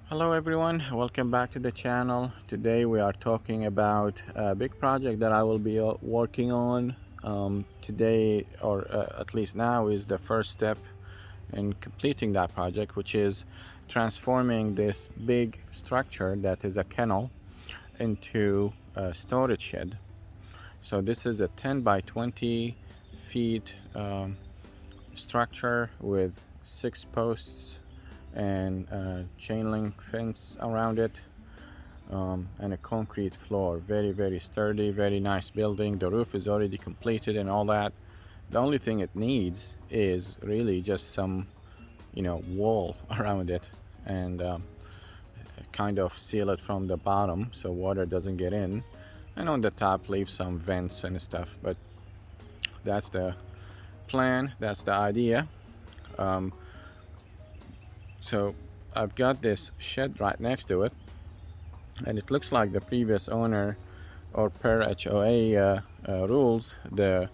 Hello everyone, welcome back to the channel. Today we are talking about a big project that I will be working on. Today, or at least now, is the first step in completing that project, which is transforming this big structure that is a kennel into a storage shed. So this is a 10 by 20 feet structure with 6 posts and a chain link fence around it, and a concrete floor. Very sturdy, very nice building. The roof is already completed and all that. The only thing it needs is really just some wall around it, and kind of seal it from the bottom so water doesn't get in, and on the top leave some vents and stuff. But that's the plan, that's the idea. So I've got this shed right next to it, and it looks like the previous owner, or per HOA rules, the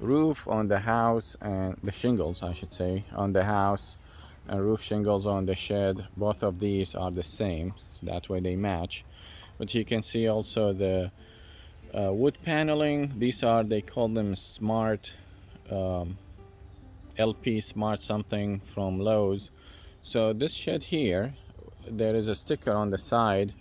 roof on the house and the shingles, I should say, on the house and roof shingles on the shed, both of these are the same, so that way they match. But you can see also the wood paneling. These are, they call them smart LP smart something from Lowe's. So this shed here, there is a sticker on the side.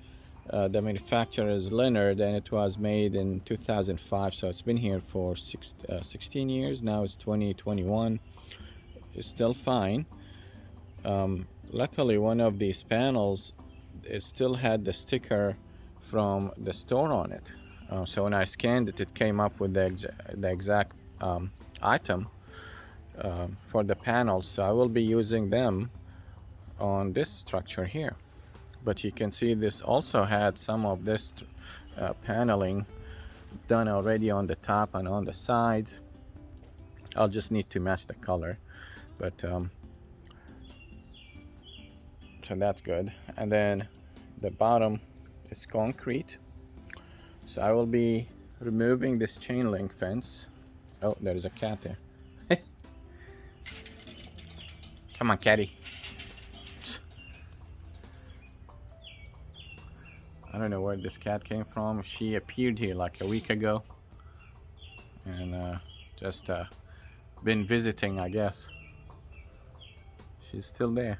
The manufacturer is Leonard, and it was made in 2005, so it's been here for 16 years. Now it's 2021. It's still fine. Luckily, one of these panels, it still had the sticker from the store on it. So when I scanned it, it came up with the exact item for the panels. So I will be using them on this structure here. But you can see this also had some of this paneling done already on the top and on the sides. I'll just need to match the color, but so that's good. And then the bottom is concrete, so I will be removing this chain link fence. Oh, there's a cat there. Come on, catty. I don't know where this cat came from. She appeared here like a week ago, and just been visiting, I guess. She's still there.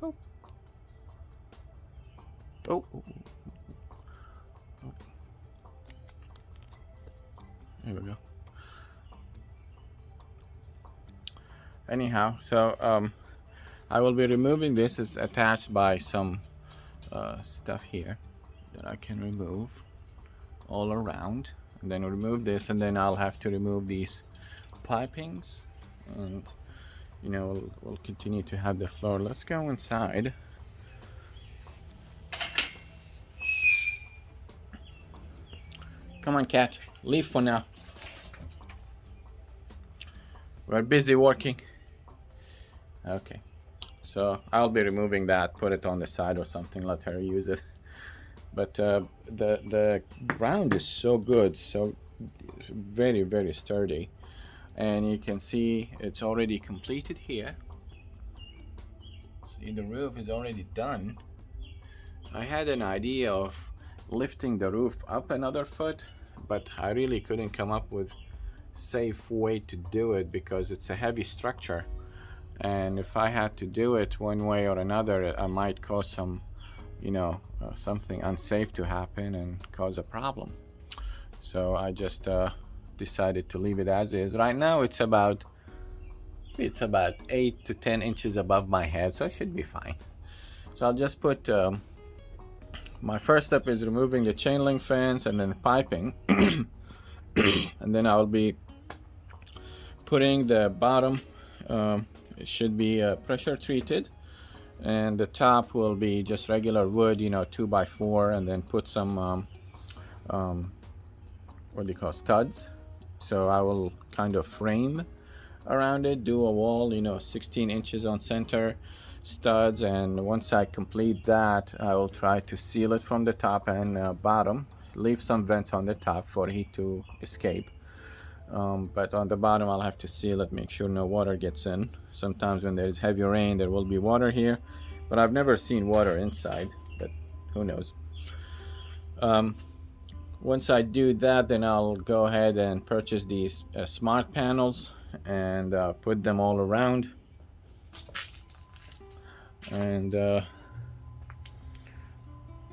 Oh. Oh. There we go. Anyhow, so I will be removing this. It's attached by some stuff here that I can remove all around, and then remove this, and then I'll have to remove these pipings, and we'll continue to have the floor. Let's go inside. Come on, cat, leave for now. We're busy working. Okay. So I'll be removing that, put it on the side or something, let her use it. But the ground is so good, so very sturdy, and you can see it's already completed here. See, the roof is already done. I had an idea of lifting the roof up another foot, but I really couldn't come up with a safe way to do it because it's a heavy structure. And if I had to do it one way or another, I might cause some, something unsafe to happen and cause a problem. So I just decided to leave it as is. Right now it's about 8 to 10 inches above my head, so it should be fine. So I'll just put, my first step is removing the chain link fence and then the piping. And then I'll be putting the bottom, it should be pressure treated, and the top will be just regular wood, 2x4, and then put some what do you call, studs. So I will kind of frame around it, do a wall, 16 inches on center, studs, and once I complete that, I will try to seal it from the top and bottom, leave some vents on the top for heat to escape. But on the bottom I'll have to seal it, make sure no water gets in. Sometimes when there's heavy rain there will be water here, but I've never seen water inside, but who knows. Once I do that, then I'll go ahead and purchase these smart panels and put them all around, and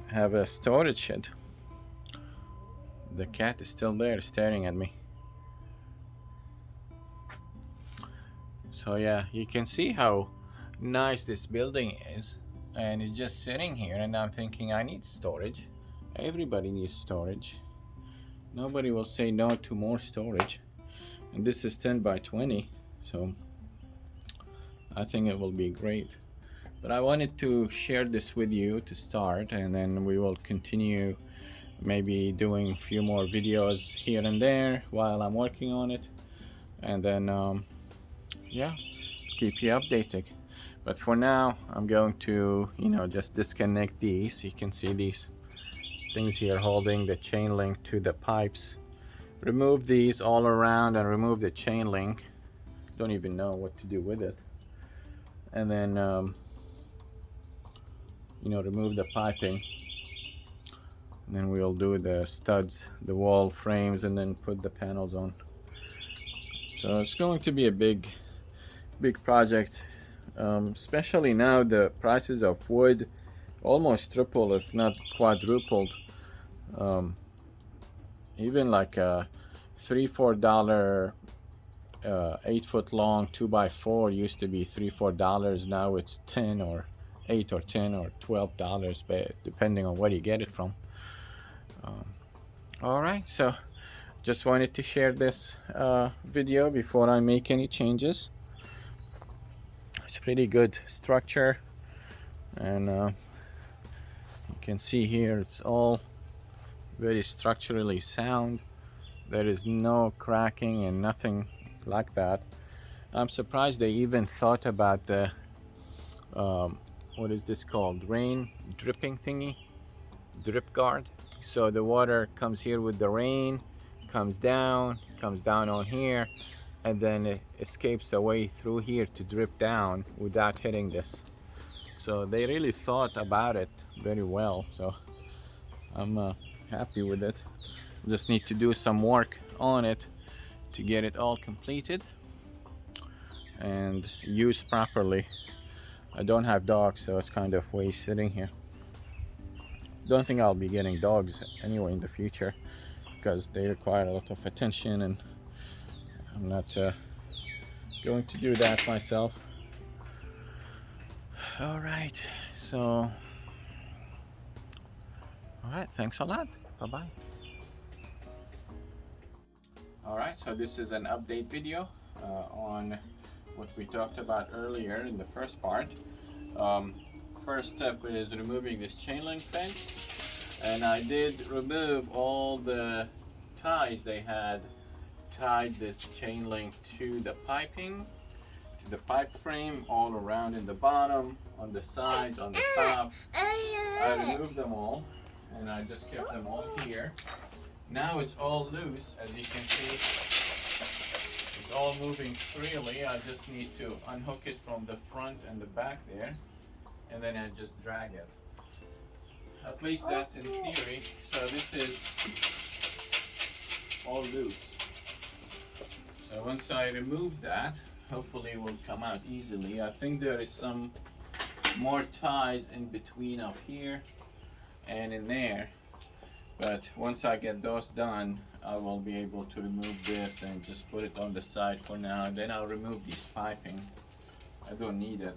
have a storage shed. The cat is still there staring at me. So yeah, you can see how nice this building is, and it's just sitting here, and I'm thinking I need storage. Everybody needs storage. Nobody will say no to more storage. And this is 10 by 20, so I think it will be great. But I wanted to share this with you to start, and then we will continue maybe doing a few more videos here and there while I'm working on it, and then yeah, keep you updated. But for now I'm going to just disconnect these. You can see these things here holding the chain link to the pipes. Remove these all around and remove the chain link. Don't even know what to do with it. And then remove the piping, and then we'll do the studs, the wall frames, and then put the panels on. So it's going to be a big project, especially now the prices of wood almost tripled, if not quadrupled. Even like a $3-4 8-foot long 2x4 used to be $3-4. Now it's $10 or $8 or $10 or $12, but depending on where you get it from. All right, so just wanted to share this video before I make any changes. It's pretty good structure, and you can see here it's all very structurally sound. There is no cracking and nothing like that. I'm surprised they even thought about the what is this called, rain dripping thingy, drip guard. So the water comes here with the rain, comes down on here, and then it escapes away through here to drip down without hitting this. So they really thought about it very well, so I'm happy with it. Just need to do some work on it to get it all completed and used properly. I don't have dogs, so it's kind of waste sitting here. Don't think I'll be getting dogs anyway in the future, because they require a lot of attention, and I'm not going to do that myself. All right, so thanks a lot. Bye-bye. All right, so this is an update video on what we talked about earlier in the first part. First step is removing this chain link fence, and I did remove all the ties they had tied this chain link to the piping, to the pipe frame, all around in the bottom, on the sides, on the top. I removed them all, and I just kept them all here. Now it's all loose, as you can see. It's all moving freely. I just need to unhook it from the front and the back there, and then I just drag it. At least that's in theory. So this is all loose. So once I remove that, hopefully it will come out easily. I think there is some more ties in between of here and in there, but once I get those done, I will be able to remove this and just put it on the side for now. Then I'll remove these piping. I don't need it.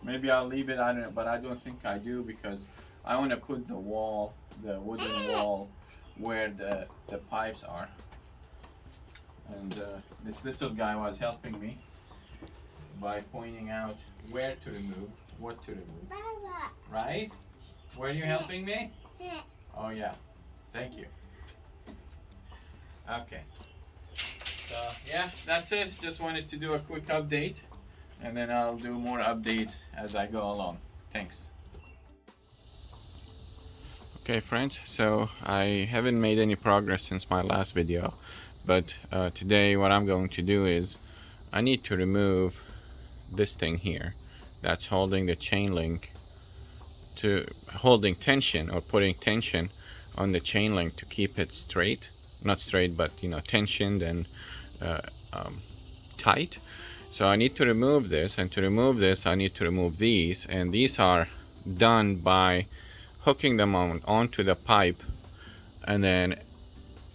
Maybe I'll leave it, I don't know, but I don't think I do, because I want to put the wall, the wooden wall, where the pipes are. And this little guy was helping me by pointing out where to remove, what to remove. Right? Were you helping me? Oh yeah, thank you. Okay, so yeah, that's it. Just wanted to do a quick update, and then I'll do more updates as I go along. Thanks. Okay friends, so I haven't made any progress since my last video, But today what I'm going to do is I need to remove this thing here that's holding the chain link, to holding tension or putting tension on the chain link to keep it straight, not straight, but tensioned and tight. So I need to remove this, and to remove this I need to remove these, and these are done by hooking them onto the pipe, and then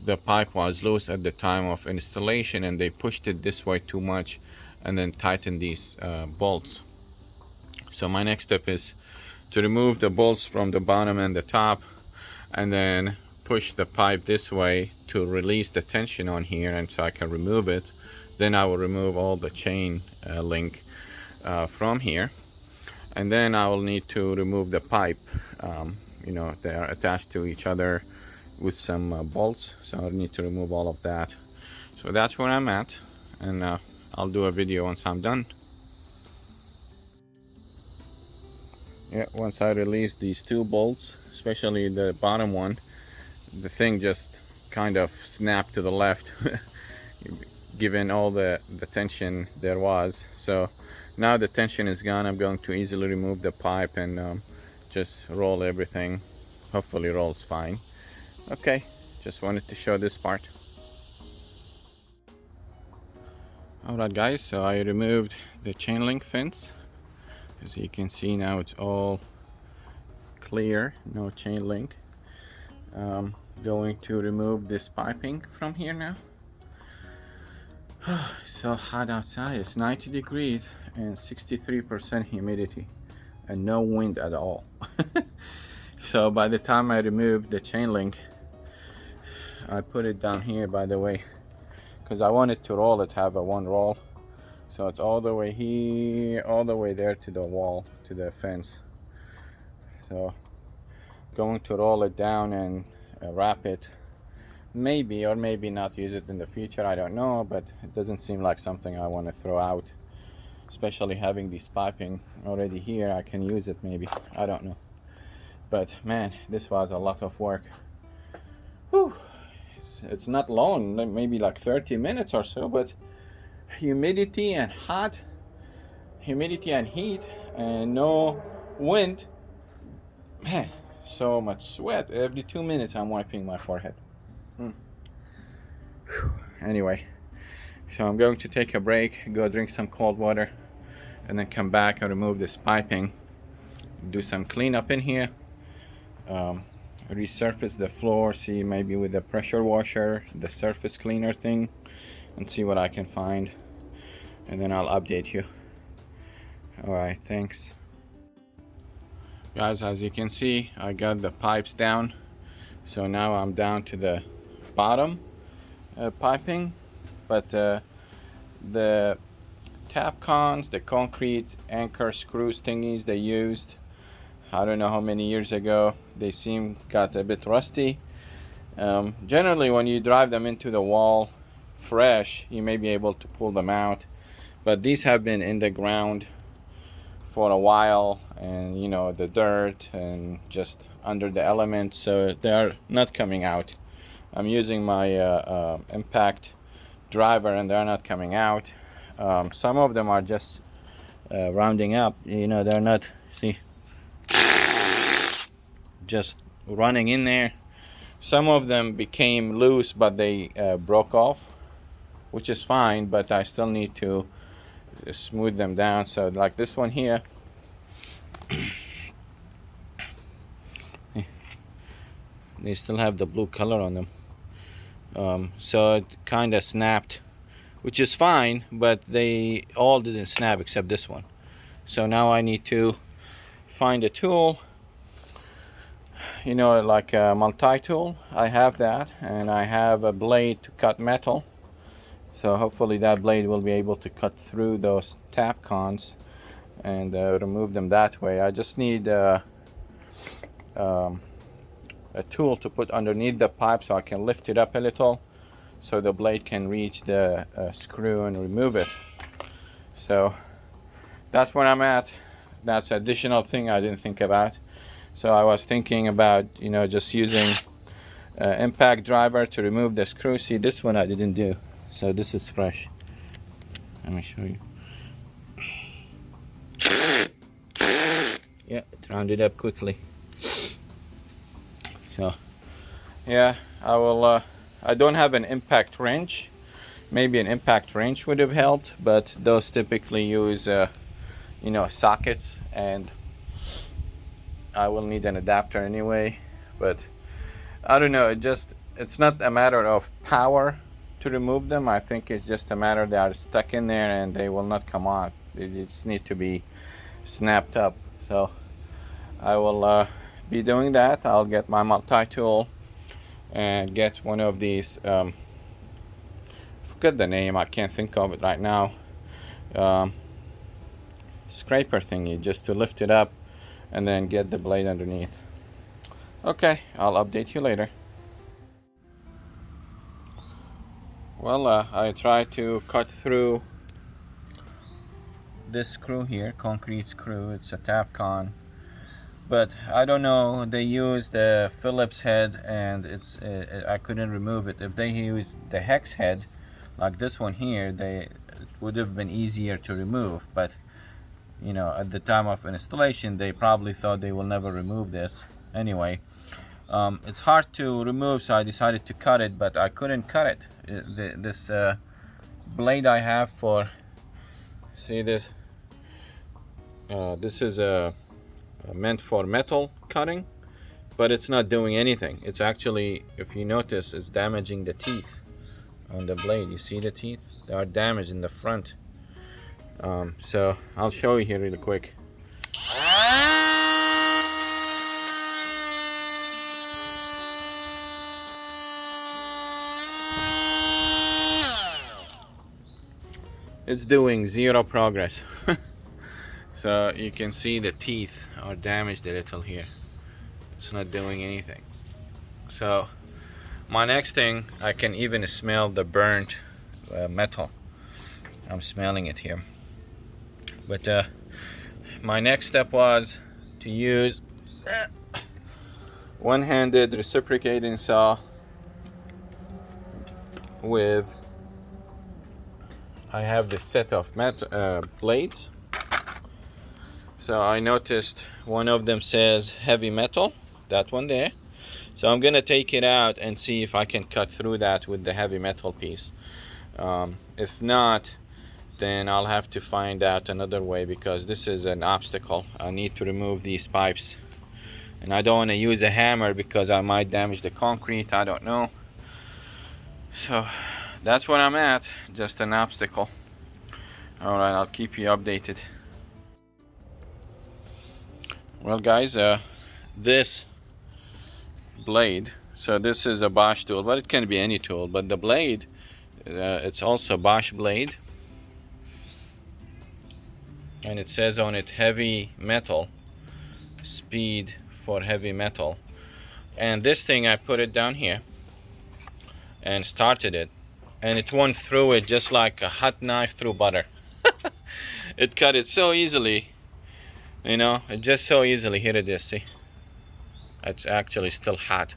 the pipe was loose at the time of installation and they pushed it this way too much and then tightened these bolts. So my next step is to remove the bolts from the bottom and the top, and then push the pipe this way to release the tension on here, and so I can remove it. Then I will remove all the chain link from here, and then I will need to remove the pipe. They are attached to each other with some bolts, so I need to remove all of that. So that's where I'm at, and I'll do a video once I'm done. Yeah, once I release these two bolts, especially the bottom one, the thing just kind of snapped to the left given all the tension there was. So now the tension is gone. I'm going to easily remove the pipe and just roll everything. Hopefully rolls fine. Okay, just wanted to show this part. Alright guys, so I removed the chain link fence. As you can see now, it's all clear, no chain link. Going to remove this piping from here now. So hot outside, it's 90 degrees and 63% humidity and no wind at all. So by the time I removed the chain link, I put it down here, by the way, because I wanted to roll it, have a one roll. So it's all the way here, all the way there to the wall, to the fence. So going to roll it down and wrap it. Maybe or maybe not use it in the future, I don't know, but it doesn't seem like something I want to throw out. Especially having this piping already here, I can use it maybe, I don't know. But man, this was a lot of work. Whew. It's not long, maybe like 30 minutes or so, but humidity and heat and no wind, man, so much sweat. Every 2 minutes I'm wiping my forehead. Anyway, so I'm going to take a break, go drink some cold water, and then come back and remove this piping, do some cleanup in here, resurface the floor, see maybe with the pressure washer, the surface cleaner thing, and see what I can find, and then I'll update you. Alright, thanks guys. As you can see, I got the pipes down, so now I'm down to the bottom piping, but the tap cons, the concrete anchor screws thingies they used, I don't know how many years ago, they got a bit rusty. Generally when you drive them into the wall fresh, you may be able to pull them out, but these have been in the ground for a while, and the dirt and just under the elements, so they are not coming out. I'm using my impact driver and they're not coming out. Some of them are just rounding up, they're not, see, just running in there. Some of them became loose, but they broke off, which is fine, but I still need to smooth them down. So like this one here, they still have the blue color on them. So it kind of snapped, which is fine, but they all didn't snap except this one. So now I need to find a tool, like a multi-tool. I have that, and I have a blade to cut metal, so hopefully that blade will be able to cut through those tap cons and remove them that way. I just need a tool to put underneath the pipe so I can lift it up a little so the blade can reach the screw and remove it. So that's where I'm at. That's an additional thing I didn't think about. So I was thinking about just using impact driver to remove the screw. See, this one I didn't do, so this is fresh. Let me show you. Yeah, it rounded up quickly. So yeah, I will I don't have an impact wrench. Maybe an impact wrench would have helped, but those typically use you know, sockets, and I will need an adapter anyway. But I don't know, it's not a matter of power to remove them. I think it's just a matter they are stuck in there and they will not come out. They just need to be snapped up. So I will be doing that. I'll get my multi-tool and get one of these forget the name, I can't think of it right now, scraper thingy, just to lift it up and then get the blade underneath. Okay, I'll update you later. Well, I tried to cut through this screw here, concrete screw. It's a Tapcon, but I don't know, they used the Phillips head and it's I couldn't remove it. If they used the hex head like this one here, it would have been easier to remove, but you know, at the time of installation they probably thought they will never remove this anyway. It's hard to remove, so I decided to cut it, but I couldn't cut it. This blade I have for, see this, this is meant for metal cutting, but it's not doing anything. It's actually, if you notice, it's damaging the teeth on the blade. You see the teeth? They are damaged in the front. So I'll show you here really quick. It's doing zero progress. So you can see the teeth are damaged a little here. It's not doing anything. So my next thing, I can even smell the burnt metal. I'm smelling it here. But my next step was to use one-handed reciprocating saw with, I have this set of blades. So I noticed one of them says heavy metal, that one there. So I'm gonna take it out and see if I can cut through that with the heavy metal piece. If not, then I'll have to find out another way, because this is an obstacle. I need to remove these pipes, and I don't want to use a hammer because I might damage the concrete. I don't know. So that's where I'm at, just an obstacle. Alright, I'll keep you updated. Well guys, this blade, so this is a Bosch tool, but it can be any tool, but the blade, it's also Bosch blade, and it says on it heavy metal, speed for heavy metal. And this thing, I put it down here and started it, and it went through it just like a hot knife through butter. It cut it so easily, you know, it just so easily. Here it is, see, it's actually still hot.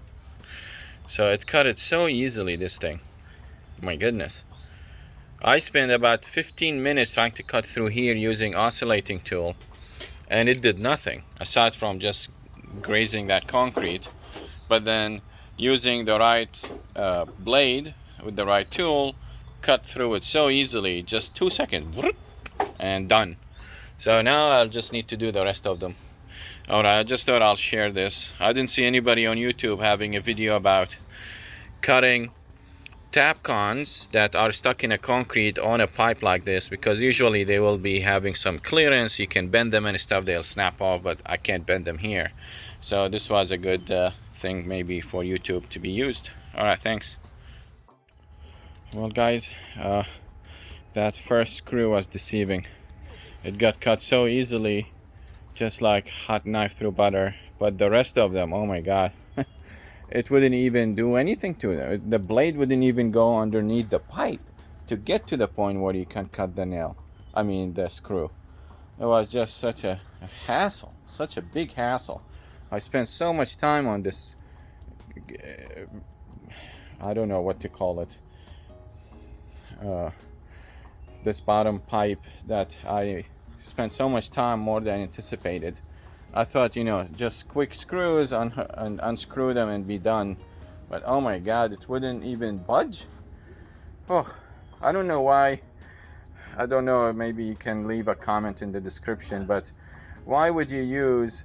So it cut it so easily, this thing. My goodness, I spent about 15 minutes trying to cut through here using oscillating tool, and it did nothing aside from just grazing that concrete. But then using the right blade with the right tool, cut through it so easily, just 2 seconds and done. So now I'll just need to do the rest of them. Alright, I just thought I'll share this. I didn't see anybody on YouTube having a video about cutting Tapcons that are stuck in a concrete on a pipe like this, because usually they will be having some clearance. You can bend them and stuff, they'll snap off, but I can't bend them here. So this was a good thing maybe for YouTube to be used. Alright, thanks. Well guys, that first screw was deceiving. It got cut so easily, just like hot knife through butter, but the rest of them, oh my god. It wouldn't even do anything to them. The blade wouldn't even go underneath the pipe to get to the point where you can cut the nail. I mean the screw. It was just such a hassle, such a big hassle. I spent so much time on this I don't know what to call it, this bottom pipe that I spent so much time, more than anticipated. I thought, you know, just quick screws and unscrew them and be done, but oh my god, it wouldn't even budge. Oh, I don't know why. I don't know, maybe you can leave a comment in the description, but why would you use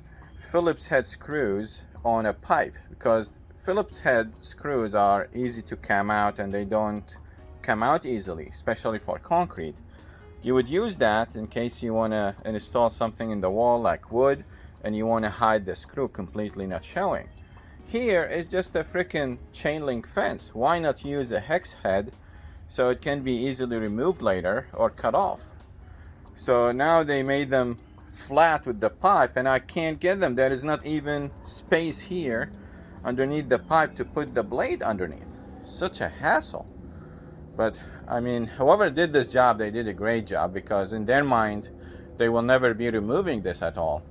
Phillips head screws on a pipe? Because Phillips head screws are easy to come out and they don't come out easily, especially for concrete. You would use that in case you want to install something in the wall like wood and you want to hide the screw completely not showing. Here it's just a freaking chain link fence. Why not use a hex head so it can be easily removed later or cut off? So now they made them flat with the pipe and I can't get them. There is not even space here underneath the pipe to put the blade underneath. Such a hassle. But I mean, whoever did this job, they did a great job, because in their mind they will never be removing this at all.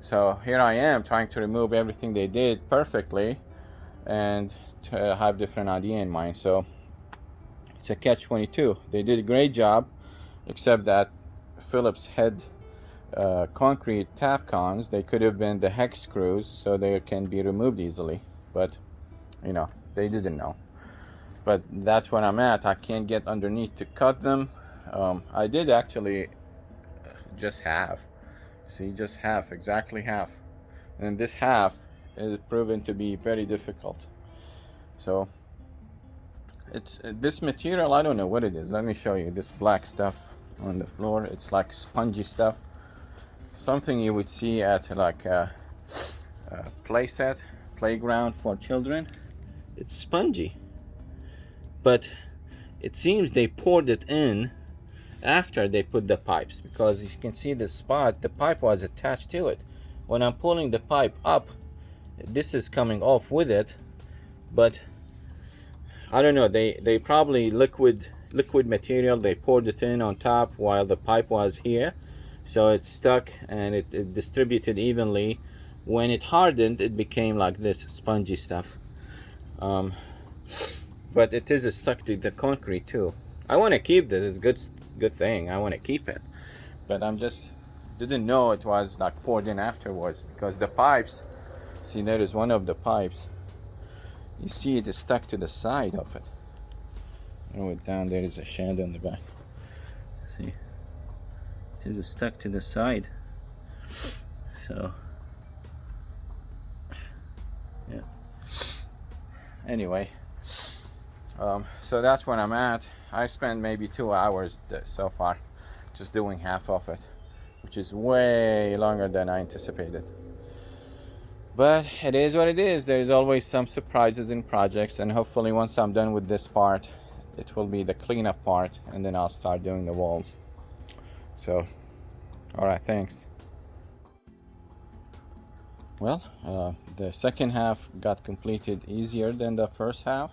So here I am trying to remove everything they did perfectly and to have different idea in mind. So it's a catch-22. They did a great job, except that Phillips head concrete tap-cons, they could have been the hex screws so they can be removed easily, but you know, they didn't know. But that's where I'm at. I can't get underneath to cut them. I did actually just half. See, just half, exactly half. And this half is proven to be very difficult. So it's this material, I don't know what it is. Let me show you this black stuff on the floor. It's like spongy stuff, something you would see at like a playground for children. It's spongy, but it seems they poured it in after they put the pipes, because you can see the spot, the pipe was attached to it. When I'm pulling the pipe up, this is coming off with it, but I don't know, they probably liquid material, they poured it in on top while the pipe was here, so it stuck and it distributed evenly. When it hardened, it became like this spongy stuff, but it is stuck to the concrete too. I want to keep this. It's good thing. I want to keep it, but I'm just didn't know it was like poured in afterwards, because the pipes, see, there is one of the pipes, you see it is stuck to the side of it. Oh, down there is a shadow on the back. See, it is stuck to the side. So yeah, anyway, so that's where I'm at. I spent maybe 2 hours so far just doing half of it, which is way longer than I anticipated. But it is what it is. There's always some surprises in projects, and hopefully once I'm done with this part, it will be the cleanup part, and then I'll start doing the walls. So, alright, thanks. Well, the second half got completed easier than the first half.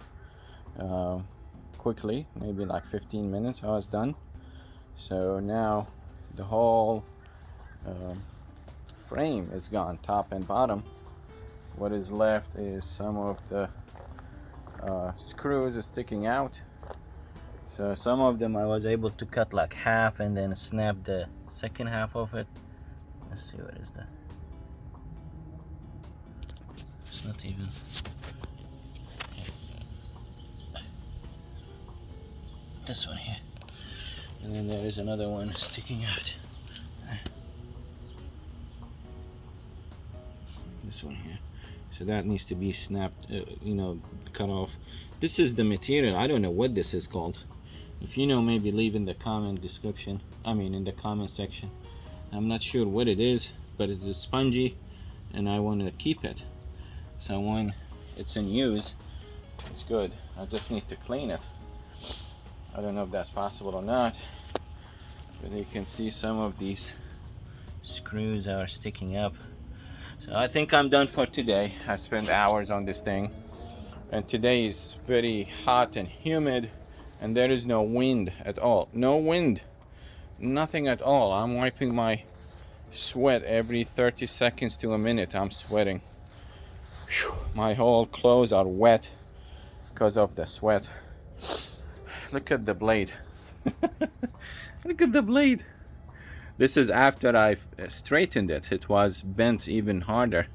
Quickly, maybe like 15 minutes I was done. So now the whole frame is gone, top and bottom. What is left is some of the screws sticking out. So some of them I was able to cut like half and then snap the second half of it. Let's see, what is that? It's not even. This one here, and then there is another one sticking out. This one here. So that needs to be snapped, cut off. This is the material. I don't know what this is called. If you know, maybe leave in the comment description. In the comment section. I'm not sure what it is, but it is spongy, and I want to keep it. So when it's in use, it's good. I just need to clean it. I don't know if that's possible or not, but you can see some of these screws are sticking up. So I think I'm done for today. I spent hours on this thing, and today is very hot and humid, and there is no wind at all. No wind, nothing at all. I'm wiping my sweat every 30 seconds to a minute. I'm sweating. Whew, my whole clothes are wet because of the sweat. Look at the blade. Look at the blade. This is after I've straightened it. It was bent even harder.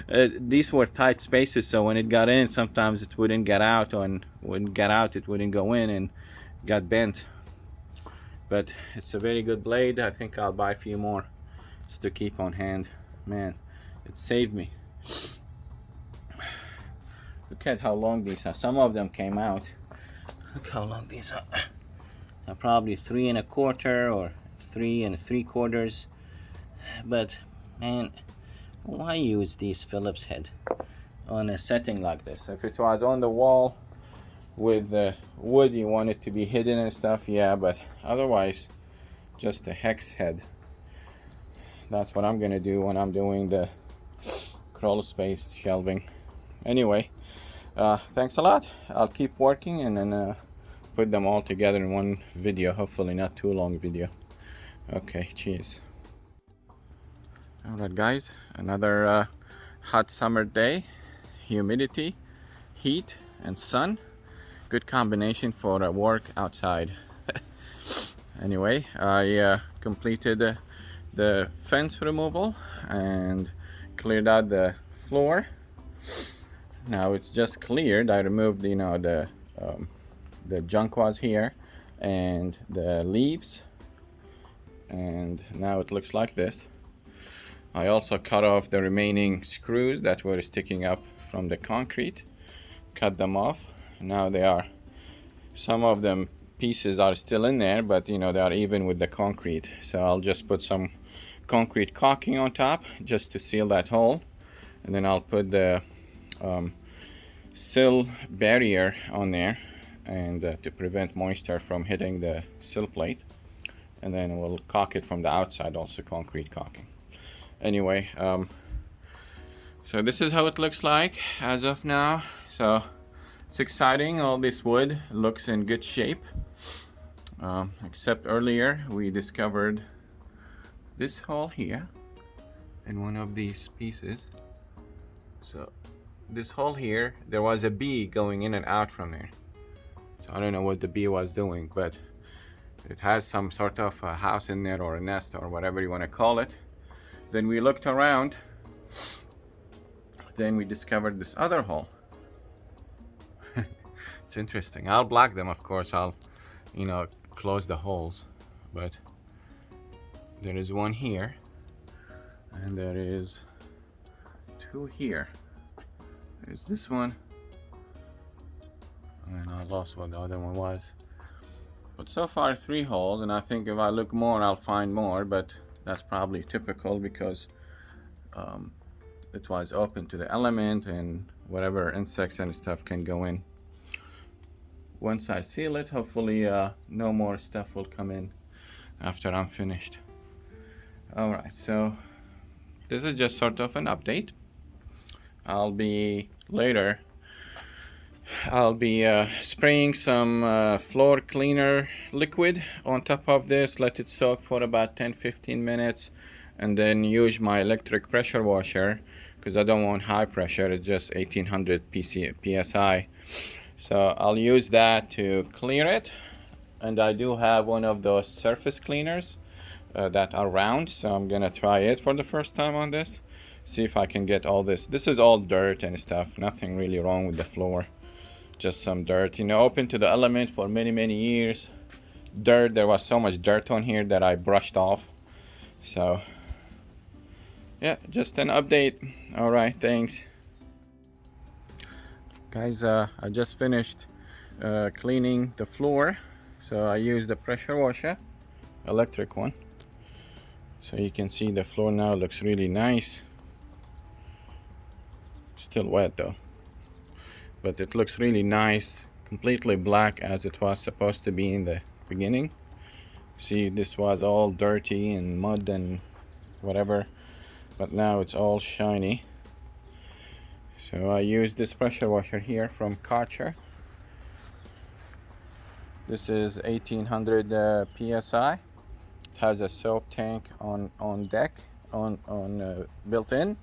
These were tight spaces, so when it got in, sometimes it wouldn't get out, and wouldn't get out, it wouldn't go in, and got bent. But it's a very good blade. I think I'll buy a few more just to keep on hand. Man, it saved me. Look at how long these are. Some of them came out. Look how long these are. They're probably 3 1/4 or 3 3/4. But man, why use these Phillips head on a setting like this? If it was on the wall with the wood, you want it to be hidden and stuff, yeah, but otherwise just a hex head. That's what I'm gonna do when I'm doing the crawl space shelving. Anyway, thanks a lot. I'll keep working and then put them all together in one video, hopefully not too long video. Okay, cheers. Alright guys, another hot summer day. Humidity, heat and sun. Good combination for work outside. Anyway, I completed the fence removal and cleared out the floor. Now it's just cleared. I removed, you know, the junk was here and the leaves, and now it looks like this. I also cut off the remaining screws that were sticking up from the concrete. Cut them off. Now they are, some of them pieces are still in there, but you know, they are even with the concrete. So I'll just put some concrete caulking on top just to seal that hole, and then I'll put the sill barrier on there, and to prevent moisture from hitting the sill plate, and then we'll caulk it from the outside, also concrete caulking. Anyway, so this is how it looks like as of now. So it's exciting. All this wood looks in good shape, except earlier we discovered this hole here in one of these pieces. So this hole here, there was a bee going in and out from there. So I don't know what the bee was doing, but it has some sort of a house in there, or a nest, or whatever you want to call it. Then we looked around, then we discovered this other hole. It's interesting. I'll block them, of course. I'll, you know, close the holes, but there is one here, and there is 2 here. There's this one, and I lost what the other one was. But so far 3 holes, and I think if I look more I'll find more, but that's probably typical because it was open to the element, and whatever insects and stuff can go in. Once I seal it, hopefully no more stuff will come in after I'm finished. Alright, so this is just sort of an update. I'll be spraying some floor cleaner liquid on top of this, let it soak for about 10-15 minutes, and then use my electric pressure washer, because I don't want high pressure. It's just 1800 psi. So I'll use that to clear it, and I do have one of those surface cleaners that are round, so I'm gonna try it for the first time on this, see if I can get all this. This is all dirt and stuff, nothing really wrong with the floor, just some dirt, you know, open to the element for many years. Dirt, there was so much dirt on here that I brushed off. So yeah, just an update. All right, thanks guys. I just finished cleaning the floor, so I used the pressure washer, electric one, so you can see the floor now looks really nice. Still wet though, but it looks really nice, completely black as it was supposed to be in the beginning. See, this was all dirty and mud and whatever, but now it's all shiny. So I used this pressure washer here from Karcher. This is 1800 psi. It has a soap tank on deck, built in,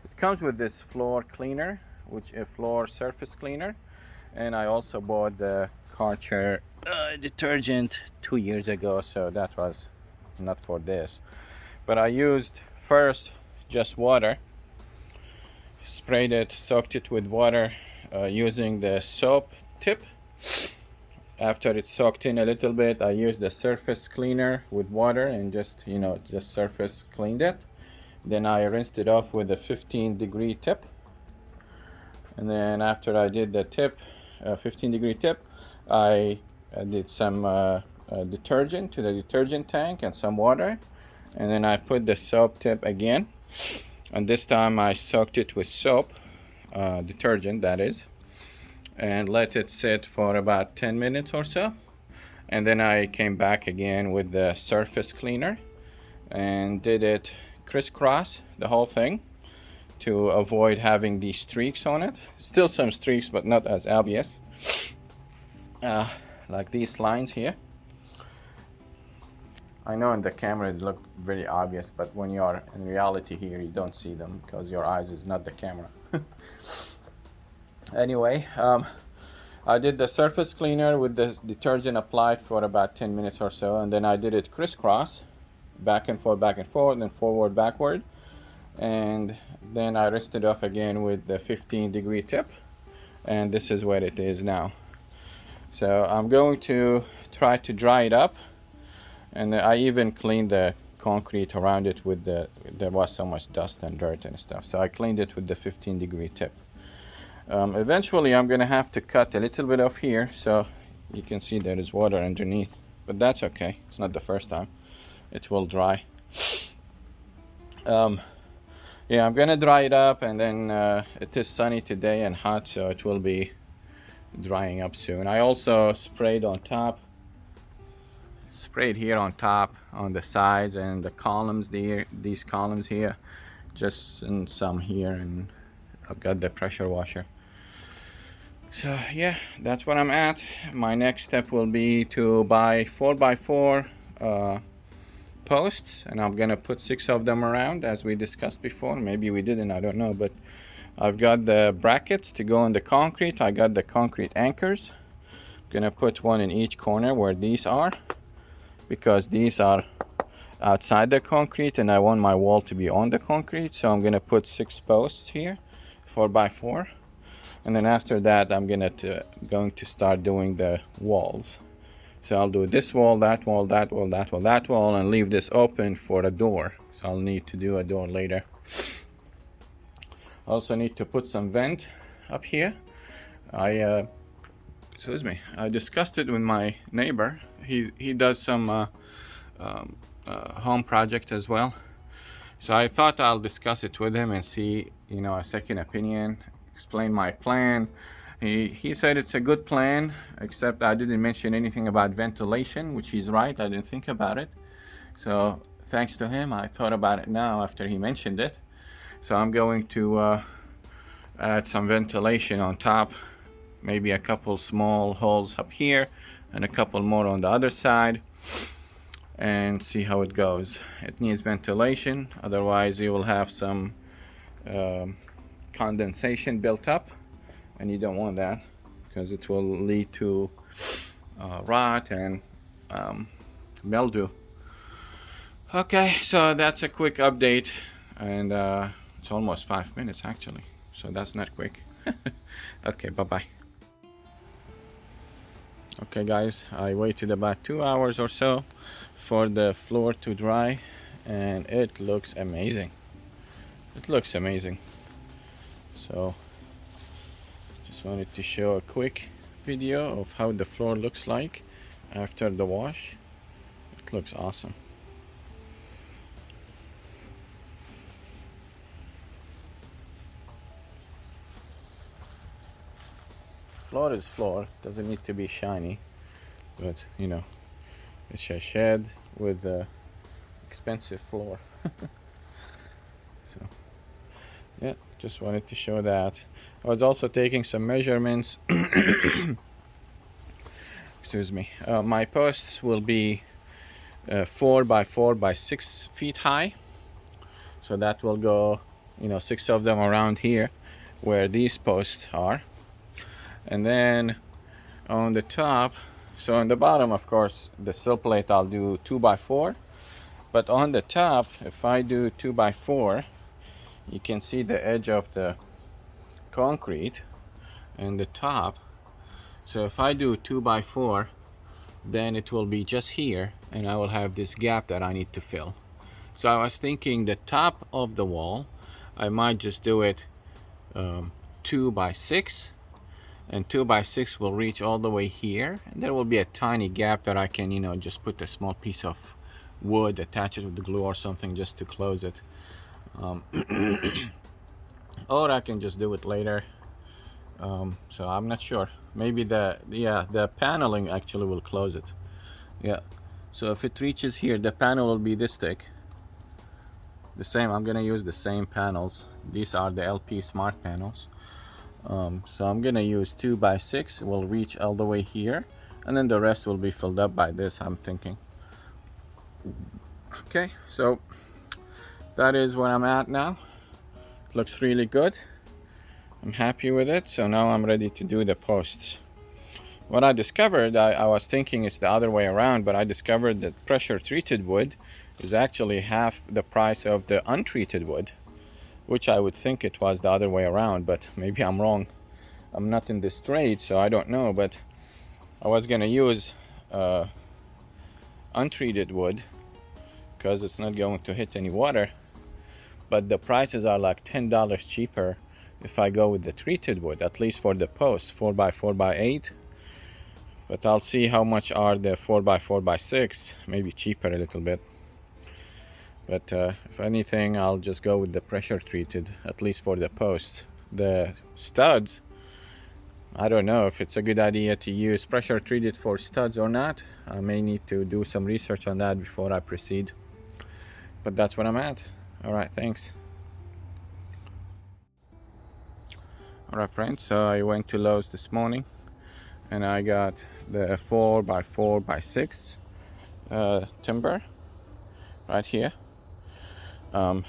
It comes with this floor cleaner, which a floor surface cleaner, and I also bought the Karcher detergent 2 years ago, so that was not for this. But I used first just water, sprayed it, soaked it with water using the soap tip. After it's soaked in a little bit, I used the surface cleaner with water and just surface cleaned it. Then I rinsed it off with a 15-degree tip. And then after I did the tip, 15-degree tip, I did some detergent to the detergent tank and some water. And then I put the soap tip again. And this time I soaked it with soap, detergent that is, and let it sit for about 10 minutes or so. And then I came back again with the surface cleaner and did it crisscross the whole thing to avoid having these streaks on it. Still some streaks, but not as obvious, like these lines here. I know in the camera it look very obvious, but when you are in reality here, you don't see them because your eyes is not the camera. Anyway, I did the surface cleaner with the detergent applied for about 10 minutes or so, and then I did it crisscross, back and forth, then forward, backward, and then I rinsed it off again with the 15-degree tip, and this is where it is now. So I'm going to try to dry it up, and I even cleaned the concrete around it with there was so much dust and dirt and stuff, so I cleaned it with the 15-degree tip. Eventually I'm gonna have to cut a little bit off here so you can see there is water underneath, but that's okay, it's not the first time. It will dry. Yeah, I'm gonna dry it up, and then it is sunny today and hot, so it will be drying up soon. I also sprayed here on top, on the sides and the columns there, these columns here, just and some here, and I've got the pressure washer. So yeah, that's where I'm at. My next step will be to buy 4x4 posts, and I'm gonna put 6 of them around as we discussed before. Maybe we didn't, I don't know, but I've got the brackets to go in the concrete. I got the concrete anchors. I'm gonna put one in each corner where these are, because these are outside the concrete and I want my wall to be on the concrete. So I'm gonna put 6 posts here, 4x4, and then after that I'm going to start doing the walls. So I'll do this wall, that wall, that wall, that wall, that wall, and leave this open for a door. So I'll need to do a door later. Also need to put some vent up here. I discussed it with my neighbor. He does some home project as well. So I thought I'll discuss it with him and see, a second opinion, explain my plan. He said it's a good plan, except I didn't mention anything about ventilation, which he's right, I didn't think about it. So thanks to him, I thought about it now after he mentioned it. So I'm going to add some ventilation on top, maybe a couple small holes up here and a couple more on the other side, and see how it goes. It needs ventilation, otherwise you will have some condensation built up, and you don't want that because it will lead to rot and mildew. Okay, so that's a quick update, and it's almost 5 minutes actually, so that's not quick. Okay, bye-bye. Okay guys, I waited about 2 hours or so for the floor to dry, and it looks amazing. It looks amazing. So just wanted to show a quick video of how the floor looks like after the wash. It looks awesome. Floor is floor, doesn't need to be shiny, but it's a shed with a expensive floor. So yeah, just wanted to show that. I was also taking some measurements. Excuse me. My posts will be 4 by 4 by 6 feet high, so that will go 6 of them around here where these posts are. And then on the top, so on the bottom, of course, the sill plate I'll do 2x4, but on the top, if I do 2x4, you can see the edge of the concrete and the top. So if I do 2x4, then it will be just here, and I will have this gap that I need to fill. So I was thinking the top of the wall, I might just do it 2x6, and 2x6 will reach all the way here, and there will be a tiny gap that I can just put a small piece of wood, attach it with the glue or something just to close it. Or I can just do it later. So I'm not sure. Maybe the paneling actually will close it. Yeah, so if it reaches here, the panel will be this thick. The same, I'm gonna use the same panels. These are the LP Smart panels. So I'm gonna use 2x6. It will reach all the way here, and then the rest will be filled up by this, I'm thinking. Okay, so that is where I'm at now. It looks really good. I'm happy with it. So now I'm ready to do the posts. What I discovered, I was thinking it's the other way around, but I discovered that pressure treated wood is actually half the price of the untreated wood, which I would think it was the other way around, but maybe I'm wrong. I'm not in this trade, so I don't know, but I was gonna use untreated wood because it's not going to hit any water, but the prices are like $10 cheaper if I go with the treated wood, at least for the posts, 4x4x8. But I'll see how much are the 4x4x6, maybe cheaper a little bit. But if anything, I'll just go with the pressure treated, at least for the posts. The studs, I don't know if it's a good idea to use pressure treated for studs or not. I may need to do some research on that before I proceed. But that's what I'm at. Alright, thanks. Alright friends, so I went to Lowe's this morning and I got the 4x4x6 timber right here.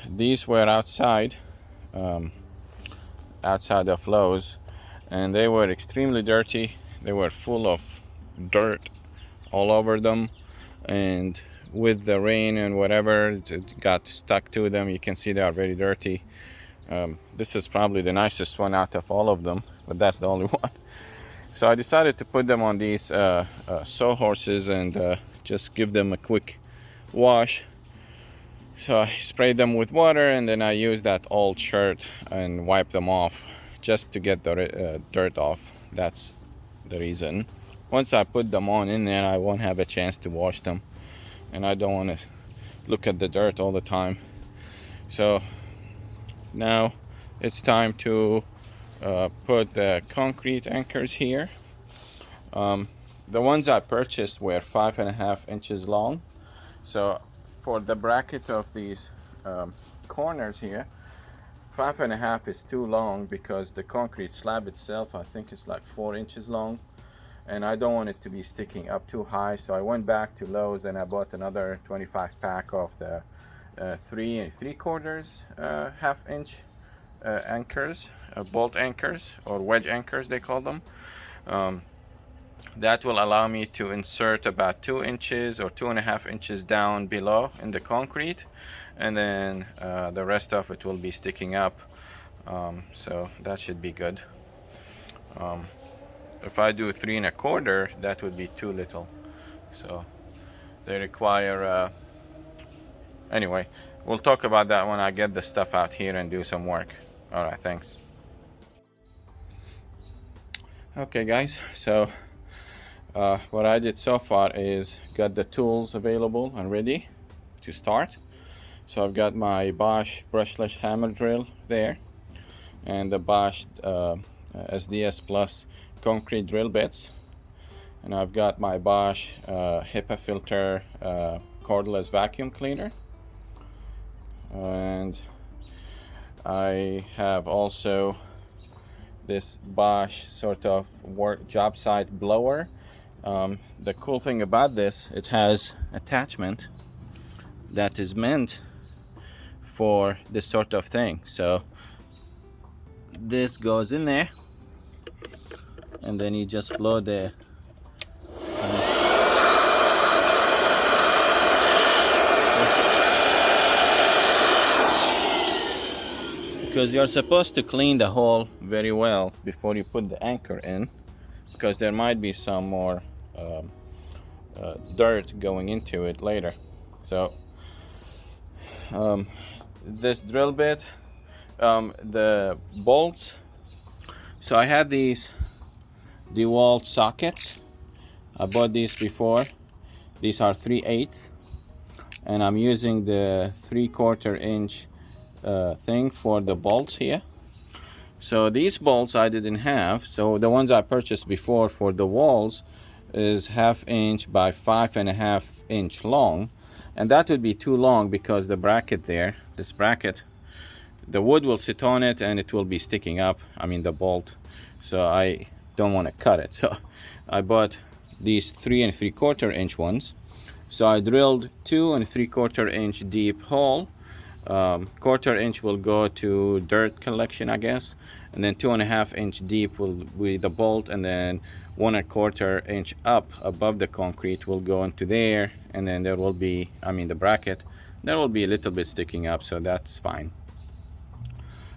These were outside of Lowe's, and they were extremely dirty. They were full of dirt all over them, and with the rain and whatever, it got stuck to them. You can see they are very dirty. This is probably the nicest one out of all of them, but that's the only one. So I decided to put them on these sawhorses and just give them a quick wash. So I sprayed them with water, and then I used that old shirt and wiped them off just to get the dirt off. That's the reason. Once I put them on in there, I won't have a chance to wash them, and I don't want to look at the dirt all the time. So now it's time to put the concrete anchors here. The ones I purchased were 5.5 inches long. So for the bracket of these corners here, 5.5 is too long because the concrete slab itself, I think, is like 4 inches long, and I don't want it to be sticking up too high. So I went back to Lowe's and I bought another 25 pack of the 3 3/4 half-inch anchors, bolt anchors, or wedge anchors they call them. That will allow me to insert about 2 inches or 2.5 inches down below in the concrete, and then the rest of it will be sticking up. So that should be good. If I do 3 1/4, that would be too little. So they require anyway, we'll talk about that when I get the stuff out here and do some work. Alright, thanks. Okay guys, so what I did so far is got the tools available and ready to start. So I've got my Bosch brushless hammer drill there, and the Bosch SDS Plus concrete drill bits, and I've got my Bosch HEPA filter cordless vacuum cleaner, and I have also this Bosch sort of job site blower. The cool thing about this, it has attachment that is meant for this sort of thing. So this goes in there, and then you just blow the because you're supposed to clean the hole very well before you put the anchor in, because there might be some more dirt going into it later. So this drill bit, the bolts, so I had these DeWalt sockets. I bought these before. These are 3/8, and I'm using the 3/4 inch thing for the bolts here. So these bolts I didn't have, so the ones I purchased before for the walls is 1/2 inch by 5.5 inch long, and that would be too long because the bracket there, this bracket, the wood will sit on it and it will be sticking up, I mean the bolt, so I don't want to cut it. So I bought these 3 3/4 inch ones. So I drilled 2 3/4 inch deep hole. 1/4 inch will go to dirt collection, I guess, and then 2.5 inch deep will be the bolt, and then 1 1/4 inch up above the concrete will go into there, and then there will be, I mean the bracket, there will be a little bit sticking up, so that's fine.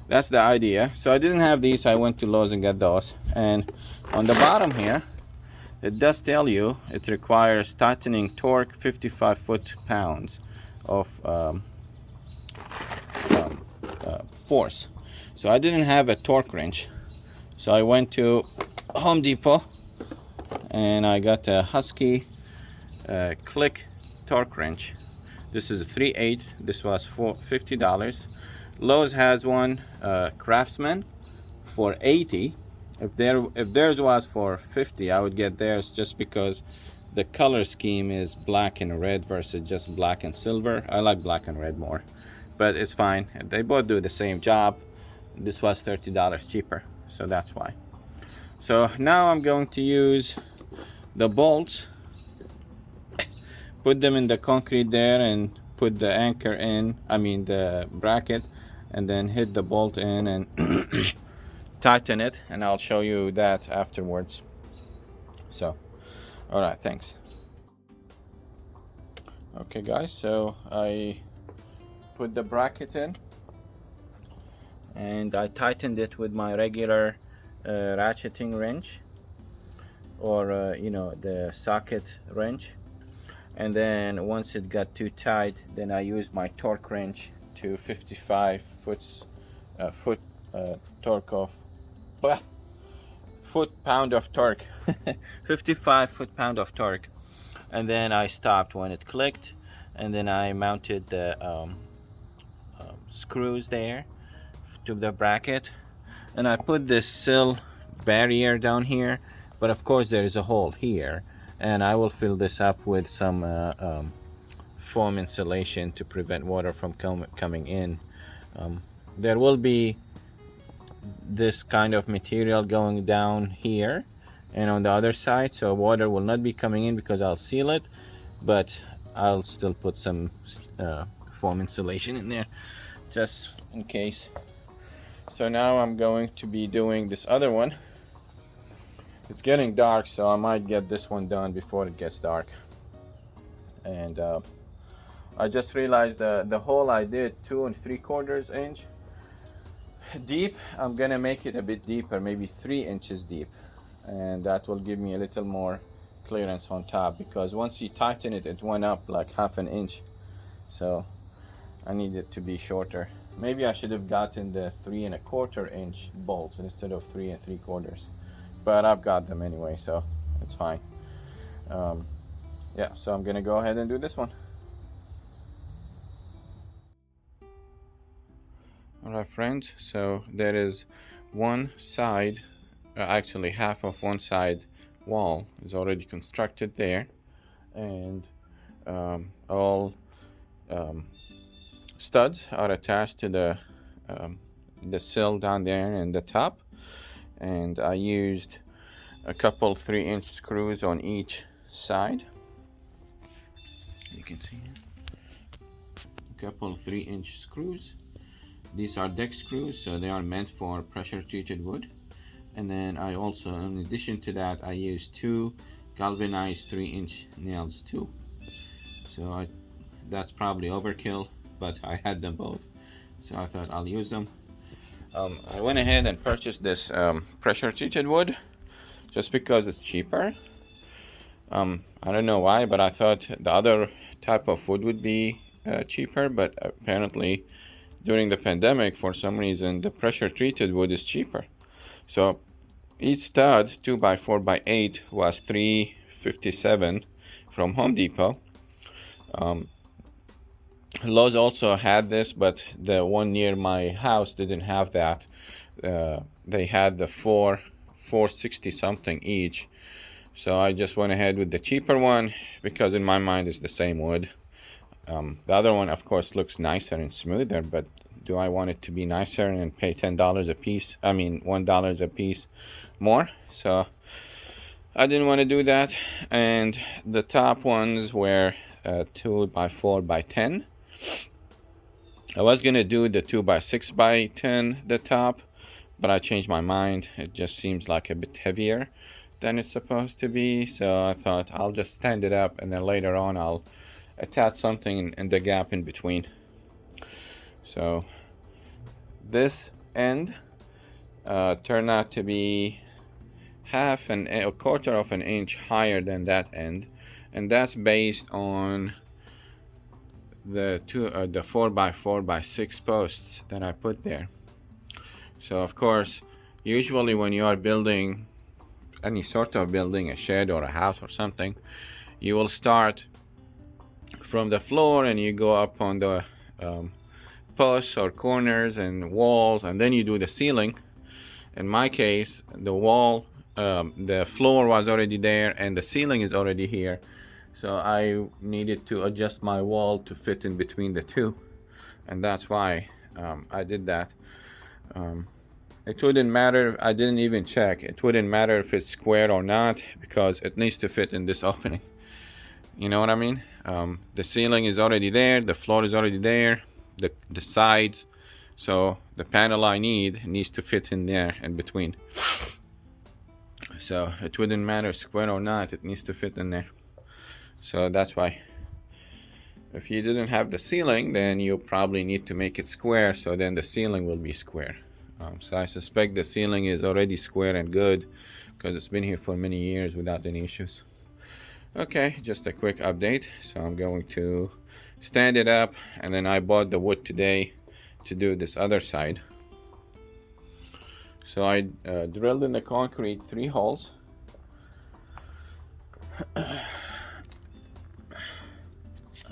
That's the idea. So I didn't have these, I went to Lowe's and got those. And on the bottom here, it does tell you it requires tightening torque 55 foot-pounds of force. So I didn't have a torque wrench, so I went to Home Depot and I got a Husky click torque wrench. This is a 3/8. This was for $50. Lowe's has one, Craftsman, for $80. If theirs was for $50, I would get theirs just because the color scheme is black and red versus just black and silver. I like black and red more, but it's fine. They both do the same job. This was $30 cheaper, so that's why. So now I'm going to use the bolts, put them in the concrete there and put the anchor in, I mean the bracket, and then hit the bolt in and tighten it, and I'll show you that afterwards. So all right, thanks. Okay guys, so I put the bracket in and I tightened it with my regular ratcheting wrench, or you know, the socket wrench. And then once it got too tight, then I used my torque wrench to 55 foot-pound of torque 55 foot-pound of torque. And then I stopped when it clicked, and then I mounted the screws there to the bracket, and I put this sill barrier down here, but of course there is a hole here, and I will fill this up with some foam insulation to prevent water from coming in. There will be this kind of material going down here and on the other side, so water will not be coming in because I'll seal it, but I'll still put some foam insulation in there just in case. So now I'm going to be doing this other one. It's getting dark, so I might get this one done before it gets dark. And I just realized the hole I did 2 3/4 inch deep, I'm gonna make it a bit deeper, maybe 3 inches deep, and that will give me a little more clearance on top, because once you tighten it, it went up like 1/2 inch, so I need it to be shorter. Maybe I should have gotten the 3 1/4 inch bolts instead of 3 3/4, but I've got them anyway, so it's fine. Yeah, so I'm gonna go ahead and do this one. Alright friends, so there is one side, actually half of one side wall is already constructed there, and all studs are attached to the sill down there in the top, and I used a couple 3-inch screws on each side. You can see it. couple 3-inch screws. These are deck screws, so they are meant for pressure treated wood. And then I also, in addition to that, I use 2 galvanized 3-inch nails too. So that's probably overkill, but I had them both, so I thought I'll use them. I went ahead and purchased this pressure treated wood just because it's cheaper. I don't know why, but I thought the other type of wood would be cheaper, but apparently during the pandemic, for some reason, the pressure treated wood is cheaper. So each stud 2x4x8 was $3.57 from Home Depot. Lowe's also had this, but the one near my house didn't have that. They had the $4.60 something each. So I just went ahead with the cheaper one because in my mind it's the same wood. The other one, of course, looks nicer and smoother, but do I want it to be nicer and pay $10 a piece? I mean, $1 a piece more. So I didn't want to do that. And the top ones were 2x4x10. I was gonna do the 2x6x10, the top, but I changed my mind. It just seems like a bit heavier than it's supposed to be, so I thought I'll just stand it up and then later on I'll attach something in the gap in between. So this end turned out to be a quarter of an inch higher than that end, and that's based on the 4x4x6 posts that I put there. So of course, usually when you are building any sort of building, a shed or a house or something, you will start from the floor and you go up on the posts or corners and walls, and then you do the ceiling. In my case, the floor was already there and the ceiling is already here, so I needed to adjust my wall to fit in between the two, and that's why I did that. It wouldn't matter, I didn't even check, it wouldn't matter if it's square or not because it needs to fit in this opening. You know what I mean? The ceiling is already there, the floor is already there, the sides, so the panel I need needs to fit in there in between. So it wouldn't matter square or not, it needs to fit in there. So that's why. If you didn't have the ceiling, then you probably need to make it square, so then the ceiling will be square. So I suspect the ceiling is already square and good because it's been here for many years without any issues. Okay, just a quick update. So I'm going to stand it up, and then I bought the wood today to do this other side. So I drilled in the concrete 3 holes. I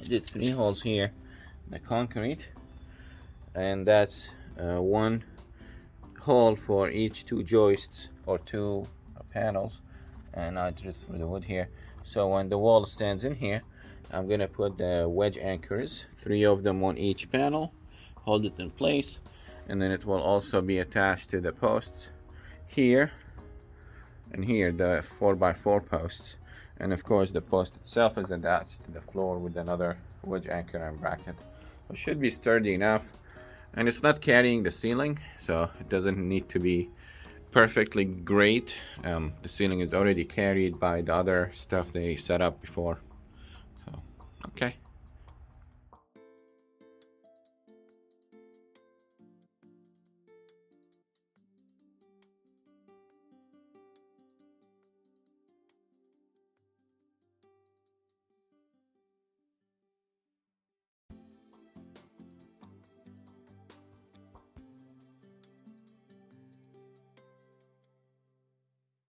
did 3 holes here in the concrete, and that's 1 hole for each 2 joists or 2 panels, and I drilled through the wood here. So when the wall stands in here, I'm gonna put the wedge anchors, 3 of them on each panel, hold it in place, and then it will also be attached to the posts here and here, the 4x4 posts, and of course the post itself is attached to the floor with another wedge anchor and bracket. It should be sturdy enough, and it's not carrying the ceiling, so it doesn't need to be perfectly great. The ceiling is already carried by the other stuff they set up before. So okay.